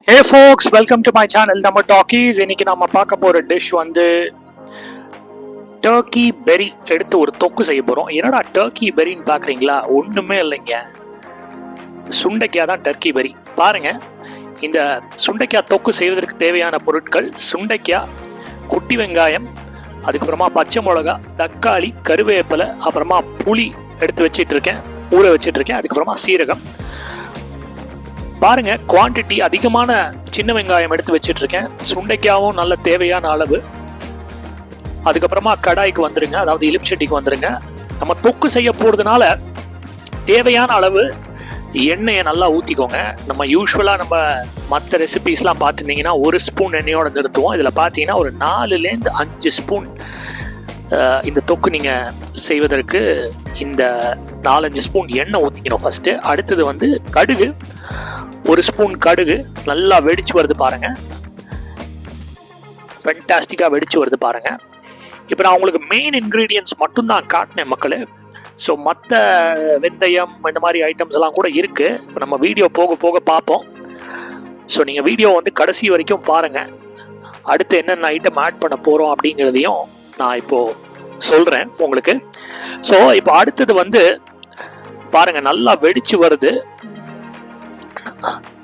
Hey folks, welcome to my channel. நம்ம talkies. இன்னைக்கு நம்ம பார்க்க போற டிஷ் வந்து டர்க்கி பெரி எடுத்து ஒரு தொக்கு செய்ய போறோம். என்னடா டர்க்கி பெரின்னு பாக்குறீங்களா? ஒண்ணுமே இல்லைங்க, சுண்டைக்காய் தான் டர்க்கி பெரி. பாருங்க, இந்த சுண்டைக்காய் தொக்கு செய்வதற்கு தேவையான பொருட்கள்: சுண்டைக்காய், குட்டி வெங்காயம், அதுக்கப்புறமா பச்சை மிளகாய், தக்காளி, கருவேப்பிலை, அப்புறமா புளி எடுத்து வச்சிட்டு இருக்கேன், ஊற வச்சிட்டு இருக்கேன், அதுக்கப்புறமா சீரகம். பாருங்க, குவான்டிட்டி அதிகமான சின்ன வெங்காயம் எடுத்து வச்சிட்டு இருக்கேன். சுண்டைக்காவும் நல்ல தேவையான அளவு. அதுக்கப்புறமா கடாய்க்கு வந்துருங்க, அதாவது இலிப்சட்டிக்கு வந்துருங்க. நம்ம தொக்கு செய்ய போறதுனால தேவையான அளவு எண்ணெயை நல்லா ஊற்றிக்கோங்க. நம்ம யூஸ்வலாக நம்ம மற்ற ரெசிபிஸ்லாம் பார்த்துருந்தீங்கன்னா 1 ஸ்பூன் எண்ணெயோட நிறுத்துவோம். இதில் பார்த்தீங்கன்னா ஒரு 4லேருந்து 5 ஸ்பூன் இந்த தொக்கு நீங்கள் செய்வதற்கு இந்த 4-5 ஸ்பூன் எண்ணெய் ஊற்றிக்கணும் ஃபர்ஸ்ட்டு. அடுத்தது வந்து கடுகு, 1 ஸ்பூன் கடுகு நல்லா வெடிச்சு வருது பாருங்க, ஃபென்டாஸ்டிக்காக வெடிச்சு வருது பாருங்க. இப்போ நான் உங்களுக்கு மெயின் இன்க்ரீடியன்ஸ் மட்டும்தான் காட்டினேன் மக்களே. ஸோ மற்ற வெந்தயம் இந்த மாதிரி ஐட்டம்ஸ் எல்லாம் கூட இருக்கு. இப்போ நம்ம வீடியோ போக போக பார்ப்போம். ஸோ நீங்கள் வீடியோ வந்து கடைசி வரைக்கும் பாருங்க. அடுத்து என்னென்ன ஐட்டம் ஆட் பண்ண போகிறோம் அப்படிங்கிறதையும் நான் இப்போ சொல்றேன் உங்களுக்கு. ஸோ இப்போ அடுத்தது வந்து பாருங்க, நல்லா வெடிச்சு வருது,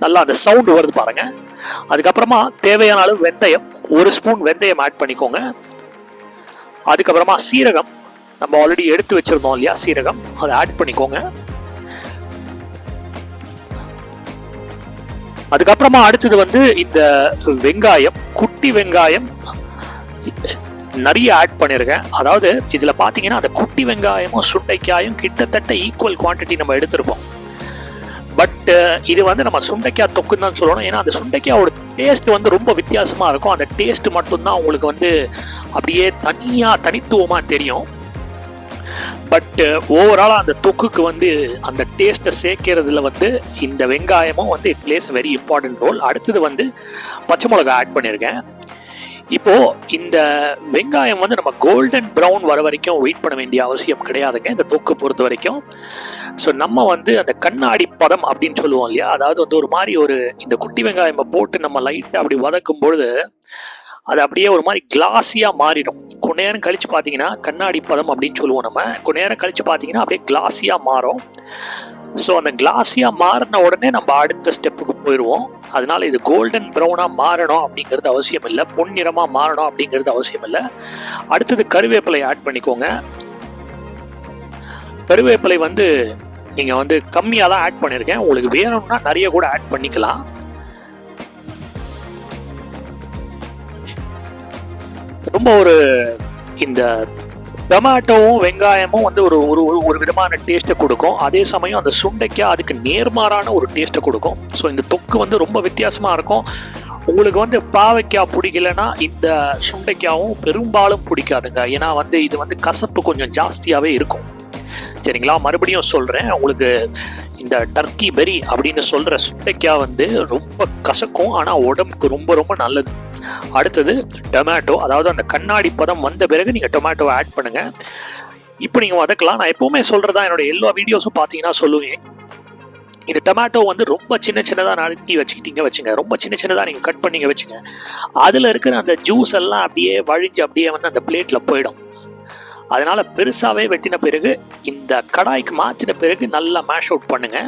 நல்லா அந்த சவுண்ட் வருது பாருங்க. அதுக்கப்புறமா தேவையான அளவு வெந்தயம், 1 ஸ்பூன் வெந்தயம் ஆட் பண்ணிக்கோங்க. அதுக்கப்புறமா சீரகம், நம்ம ஆல்ரெடி எடுத்து வச்சிருந்தோம் இல்லையா சீரகம், அதை ஆட் பண்ணிக்கோங்க. அதுக்கப்புறமா அடுத்தது வந்து இந்த வெங்காயம், குட்டி வெங்காயம் நிறைய ஆட் பண்ணிருக்கேன். அதாவது இதுல பாத்தீங்கன்னா அந்த குட்டி வெங்காயமும் சுண்டைக்காயும் கிட்டத்தட்ட ஈக்குவல் குவான்டிட்டி நம்ம எடுத்திருப்போம். பட் இது வந்து நம்ம சுண்டைக்காய் தொக்குன்னு தான் சொல்லணும். ஏன்னா அந்த சுண்டைக்காயோட டேஸ்ட் வந்து ரொம்ப வித்தியாசமா இருக்கும். அந்த டேஸ்ட் மட்டும்தான் உங்களுக்கு வந்து அப்படியே தனித்துவமா தெரியும். பட் ஓவராலா அந்த தொக்குக்கு வந்து அந்த டேஸ்ட்டை சேர்க்கறதுல வந்து இந்த வெங்காயமும் வந்து it plays very important role. அடுத்தது வந்து பச்சை மிளகாய் ஆட் பண்ணியிருக்கேன். இப்போ இந்த வெங்காயம் வந்து நம்ம கோல்டன் ப்ரௌன் வர வரைக்கும் வெயிட் பண்ண வேண்டிய அவசியம் கிடையாதுங்க இந்த தொக்கு பொறுத்த வரைக்கும். ஸோ நம்ம வந்து அந்த கண்ணாடி பதம் அப்படின்னு சொல்லுவோம் இல்லையா, அதாவது வந்து ஒரு மாதிரி இந்த குட்டி வெங்காயம் போட்டு நம்ம லைட்டாக அப்படி வதக்கும் பொழுது அது அப்படியே ஒரு மாதிரி கிளாஸியா மாறிடும். கொஞ்ச நேரம் கழிச்சு பார்த்தீங்கன்னா கண்ணாடி பதம் அப்படின்னு சொல்லுவோம் நம்ம. கொஞ்ச நேரம் கழிச்சு பார்த்தீங்கன்னா அப்படியே கிளாஸியா மாறும். ஸோ அந்த கிளாஸியா மாறின உடனே நம்ம அடுத்த ஸ்டெப்புக்கு போயிடுவோம். அதனால இது கோல்டன் ப்ரௌனா மாறணும் அப்படிங்கிறது அவசியம் இல்லை, பொன்னிறமா மாறணும் அப்படிங்கிறது அவசியம் இல்லை. அடுத்தது கருவேப்பிலை ஆட் பண்ணிக்கோங்க. கருவேப்பிலை வந்து நீங்க வந்து கம்மியா தான் ஆட் பண்ணிருக்கேன், உங்களுக்கு வேணும்னா நிறைய கூட ஆட் பண்ணிக்கலாம். ரொம்ப இந்த டொமேட்டோவும் வெங்காயமும் வந்து ஒரு விதமான டேஸ்ட்டை கொடுக்கும். அதே சமயம் அந்த சுண்டைக்காய் அதுக்கு நேர்மாறான ஒரு டேஸ்ட்டை கொடுக்கும். ஸோ இந்த தொக்கு வந்து ரொம்ப வித்தியாசமா இருக்கும். உங்களுக்கு வந்து பாவைக்காய் பிடிக்கலன்னா இந்த சுண்டைக்காயும் பெரும்பாலும் பிடிக்காதுங்க. ஏன்னா வந்து இது வந்து கசப்பு கொஞ்சம் ஜாஸ்தியாகவே இருக்கும். சரிங்களா, மறுபடியும் சொல்றேன், உங்களுக்கு இந்த டர்க்கி பெரி அப்படின்னு சொல்ற சுண்டைக்காய் வந்து ரொம்ப கசக்கும், ஆனா உடம்புக்கு ரொம்ப ரொம்ப நல்லது. அடுத்தது டொமேட்டோ, அதாவது அந்த கண்ணாடி பதம் வந்த பிறகு நீங்க டொமேட்டோவை ஆட் பண்ணுங்க. இப்போ நீங்க வதக்கலாம். நான் எப்பவுமே சொல்றதா, என்னோட எல்லா வீடியோஸும் பாத்தீங்கன்னா சொல்லுவேன், இந்த டொமேட்டோ வந்து ரொம்ப சின்னதா நறுக்கி வச்சுங்க, ரொம்ப சின்னதா நீங்க கட் பண்ணிங்க வச்சுங்க. அதுல இருக்கிற அந்த ஜூஸ் எல்லாம் அப்படியே வழிஞ்சு அப்படியே வந்து அந்த பிளேட்ல போயிடும். அதனால பெருசாவே வெட்டின பிறகு இந்த கடாய்க்கு மாற்றின பிறகு நல்லா மேஷ் அவுட் பண்ணுங்க.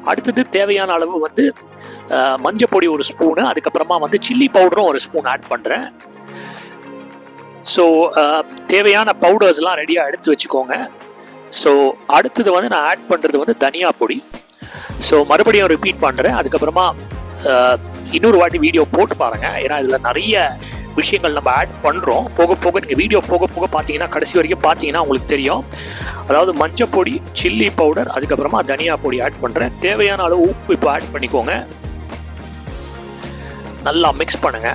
அடுத்தது தேவையான அளவு வந்து மஞ்சள் பொடி 1 ஸ்பூனு, அதுக்கப்புறமா வந்து சில்லி பவுடரும் 1 ஸ்பூன் ஆட் பண்றேன். ஸோ தேவையான பவுடர்ஸ்லாம் ரெடியாக எடுத்து வச்சுக்கோங்க. ஸோ அடுத்தது வந்து நான் ஆட் பண்றது வந்து தனியா பொடி. ஸோ மறுபடியும் ரிப்பீட் பண்றேன், அதுக்கப்புறமா இன்னொரு வாட்டி வீடியோ போட்டு பாருங்க. ஏன்னா இதுல நிறைய விஷயங்கள் நம்ம ஆட் பண்றோம். போக நீங்க வீடியோ போக பார்த்தீங்கன்னா கடைசி வரைக்கும் பார்த்தீங்கன்னா உங்களுக்கு தெரியும். அதாவது மஞ்சள் பொடி, சில்லி பவுடர், அதுக்கப்புறமா தனியா பொடி ஆட் பண்றேன். தேவையான அளவு உப்பு இப்போ ஆட் பண்ணிக்கோங்க. நல்லா மிக்ஸ் பண்ணுங்க.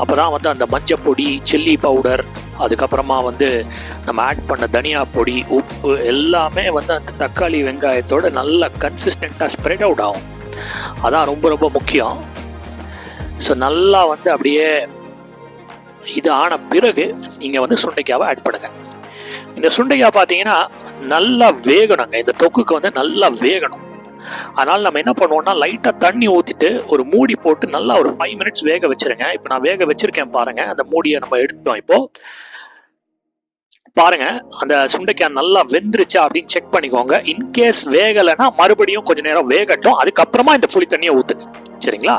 அப்பதான் வந்து அந்த மஞ்சள் பொடி, சில்லி பவுடர், அதுக்கப்புறமா வந்து நம்ம ஆட் பண்ண தனியா பொடி, உப்பு எல்லாமே வந்து அந்த தக்காளி வெங்காயத்தோட நல்லா கன்சிஸ்டண்டா ஸ்ப்ரெட் அவுட் ஆகும். அதான் ரொம்ப ரொம்ப முக்கியம். ஸோ நல்லா வந்து அப்படியே இது ஆன பிறகு நீங்க வந்து சுண்டைக்காவை ஆட் பண்ணுங்க. இந்த சுண்டைக்காய் பார்த்தீங்கன்னா நல்லா வேகணுங்க. இந்த தொக்குக்கு வந்து நல்லா வேகணும். அதனால நம்ம என்ன பண்ணுவோம்னா லைட்டா தண்ணி ஊத்திட்டு ஒரு மூடி போட்டு நல்லா ஒரு 5 மினிட்ஸ் வேக வச்சிருங்க. இப்போ நான் வேக வச்சிருக்கேன் பாருங்க. அந்த மூடியை நம்ம எடுத்துட்டோம். இப்போ பாருங்க, அந்த சுண்டைக்காய் நல்லா வெந்துருச்சா அப்படின்னு செக் பண்ணிக்கோங்க. இன்கேஸ் வேகலைன்னா மறுபடியும் கொஞ்ச நேரம் வேகட்டும், அதுக்கப்புறமா இந்த புளி தண்ணியை ஊத்துங்க. சரிங்களா?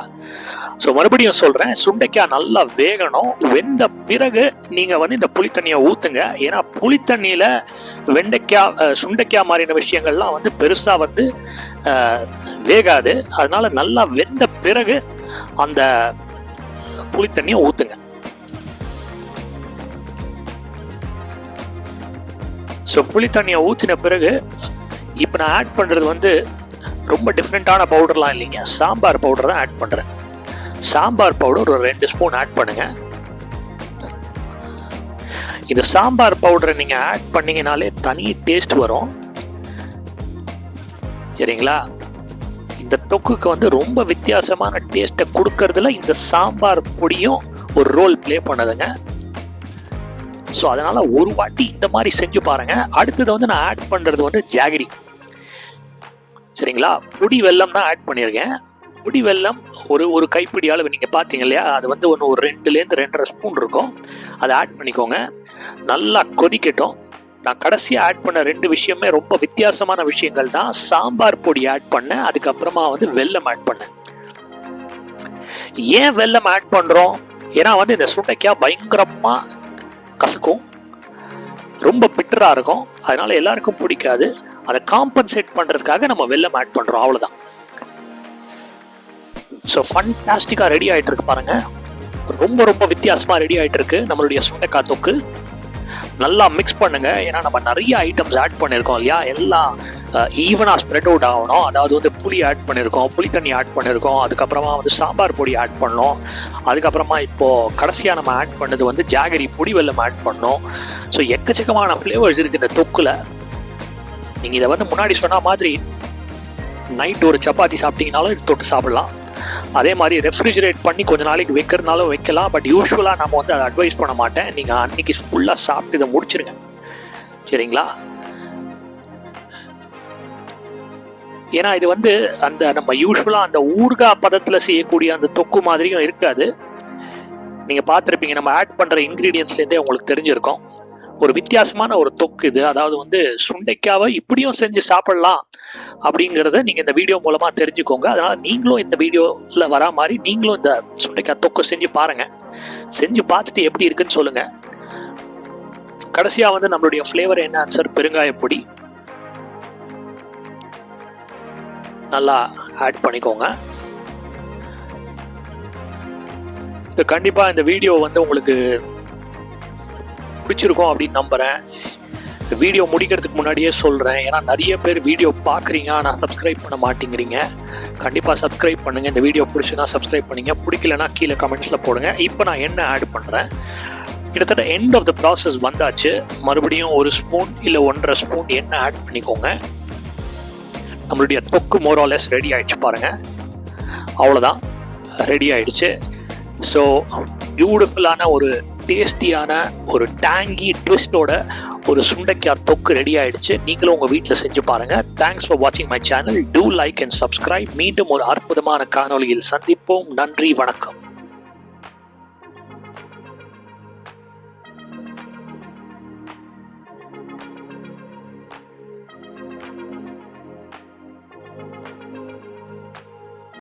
ஸோ மறுபடியும் சொல்றேன், சுண்டைக்காய் நல்லா வேகணும். வெந்த பிறகு நீங்க வந்து இந்த புளி தண்ணியை ஊத்துங்க. ஏன்னா புளி தண்ணியில வெண்டைக்காய் சுண்டைக்காய் மாதிரியான விஷயங்கள்லாம் வந்து பெருசா வந்து வேகாது. அதனால நல்லா வெந்த பிறகு அந்த புளி தண்ணியை ஊத்துங்க. ஸோ புளி தண்ணியை ஊற்றின பிறகு இப்போ நான் ஆட் பண்ணுறது வந்து ரொம்ப டிஃப்ரெண்ட்டான பவுடர்லாம் இல்லைங்க, சாம்பார் பவுடர் தான் ஆட் பண்ணுறேன். சாம்பார் பவுடர் ஒரு 2 ஸ்பூன் ஆட் பண்ணுங்க. இந்த சாம்பார் பவுடரை நீங்கள் ஆட் பண்ணீங்கனாலே தனி டேஸ்ட் வரும். சரிங்களா? இந்த தொக்குக்கு வந்து ரொம்ப வித்தியாசமான டேஸ்ட்டை கொடுக்கறதுல இந்த சாம்பார் பொடியும் ஒரு ரோல் பிளே பண்ணுதுங்க. ஸோ அதனால ஒரு வாட்டி இந்த மாதிரி செஞ்சு பாருங்க. அடுத்தது வந்து நான் ஆட் பண்றது வந்து ஜாகரி. சரிங்களா? பொடி வெல்லம் தான் ஆட் பண்ணியிருக்கேன். பொடி வெல்லம் ஒரு கைப்பிடி அளவு நீங்க பாத்தீங்க இல்லையா, அது வந்து ஒரு 2லேருந்து 2.5 ஸ்பூன் இருக்கும். அதை ஆட் பண்ணிக்கோங்க. நல்லா கொதிக்கட்டும். நான் கடைசியாக ஆட் பண்ண 2 விஷயமே ரொம்ப வித்தியாசமான விஷயங்கள் தான். சாம்பார் பொடி ஆட் பண்ணேன், அதுக்கப்புறமா வந்து வெல்லம் ஆட் பண்ணேன். ஏன் வெல்லம் ஆட் பண்றோம்? ஏன்னா வந்து இந்த சுண்டைக்காய் பயங்கரமா கசக்கும், ரொம்ப பிட்டரா இருக்கும். அதனால எல்லாருக்கும் பிடிக்காது. அதை காம்பன்சேட் பண்றதுக்காக நம்ம வெல்லம் ஆட் பண்றோம், அவ்வளவுதான். ஸோ ஃபண்டாஸ்டிக்கா ரெடி ஆயிட்டு இருக்கு பாருங்க. ரொம்ப ரொம்ப வித்தியாசமா ரெடி ஆயிட்டு இருக்கு நம்மளுடைய சுண்டைக்காய் தொக்கு. நல்லா மிக்ஸ் பண்ணுங்க. ஏன்னா நம்ம நிறைய ஐட்டம்ஸ் ஆட் பண்ணியிருக்கோம் இல்லையா, எல்லாம் ஈவனா ஸ்ப்ரெட் அவுட் ஆகணும். அதாவது வந்து புளி ஆட் பண்ணியிருக்கோம், புளி தண்ணி ஆட் பண்ணியிருக்கோம், அதுக்கப்புறமா வந்து சாம்பார் பொடி ஆட் பண்ணோம், அதுக்கப்புறமா இப்போ கடைசியாக நம்ம ஆட் பண்ணது வந்து ஜாகரி பொடி வெல்லம் ஆட் பண்ணோம். ஸோ எக்கச்சக்கமான ஃப்ளேவர்ஸ் இருக்கு இந்த தொக்குல. நீங்க இதை வந்து முன்னாடி சொன்ன மாதிரி நைட் ஒரு சப்பாத்தி சாப்பிட்டீங்கனாலும் இது தொட்டு சாப்பிடலாம். அதே மாதிரி ரெஃப்ரிஜரேட் பண்ணி கொஞ்ச நாளைக்கு வைக்கிறதுனாலும் வைக்கலாம். பட் யூஸ்வலாக நம்ம வந்து அதை அட்வைஸ் பண்ண மாட்டேன். நீங்கள் அன்னைக்கு ஃபுல்லாக சாப்பிட்டு இதை முடிச்சிருங்க. சரிங்களா? ஏன்னா இது வந்து அந்த நம்ம யூஸ்வலாக அந்த ஊறுகாய் பதத்தில் செய்யக்கூடிய அந்த தொக்கு மாதிரியும் இருக்காது. நீங்கள் பார்த்துருப்பீங்க, நம்ம ஆட் பண்ணுற இன்க்ரீடியன்ஸ்லேருந்தே உங்களுக்கு தெரிஞ்சிருக்கும். ஒரு வித்தியாசமான ஒரு தொக்கு இது. அதாவது வந்து சுண்டைக்காவை இப்படியும் செஞ்சு சாப்பிடலாம் அப்படிங்கிறத நீங்க இந்த வீடியோ மூலமா தெரிஞ்சுக்கோங்க. அதனால நீங்களும் இந்த வீடியோல வரா மாதிரி நீங்களும் இந்த சுண்டைக்காய் தொக்கு செஞ்சு பாருங்க. செஞ்சு பார்த்துட்டு எப்படி இருக்குன்னு சொல்லுங்க. கடைசியா வந்து நம்மளுடைய ஃப்ளேவர் என்ன ஆன்சர், பெருங்காய பொடி நல்லா ஆட் பண்ணிக்கோங்க. இது கண்டிப்பா இந்த வீடியோ வந்து உங்களுக்கு பிடிச்சிருக்கும் அப்படின்னு நம்புறேன். வீடியோ முடிக்கிறதுக்கு முன்னாடியே சொல்றேன், ஏன்னா நிறைய பேர் வீடியோ பாக்குறீங்க ஆனால் சப்ஸ்கிரைப் பண்ண மாட்டேங்கிறீங்க. கண்டிப்பா சப்ஸ்கிரைப் பண்ணுங்க. இந்த வீடியோ பிடிச்சுன்னா சப்ஸ்கிரைப் பண்ணுங்க, பிடிக்கலன்னா கீழே கமெண்ட்ஸ்ல போடுங்க. இப்போ நான் என்ன ஆட் பண்றேன், கிட்டத்தட்ட எண்ட் ஆஃப் த ப்ராசஸ் வந்தாச்சு. மறுபடியும் 1 ஸ்பூன் இல்லை 1.5 ஸ்பூன் எண்ணெய் ஆட் பண்ணிக்கோங்க. நம்மளுடைய தொக்கு மோர் ஆர் லெஸ் ரெடி ஆயிடுச்சு பாருங்க. அவ்வளோதான், ரெடி ஆயிடுச்சு. ஸோ பியூட்டிஃபுல்லான ஒரு டேஸ்டியான ஒரு டேங்கி ட்விஸ்டோட ஒரு சுண்டைக்காய் தொக்கு ரெடி ஆயிடுச்சு. நீங்களும் உங்க வீட்டில் செஞ்சு பாருங்க. தேங்க்ஸ் ஃபார் வாட்சிங் my channel. Do like and subscribe. மீண்டும் ஒரு அற்புதமான காணொலியில் சந்திப்போம். நன்றி, வணக்கம்.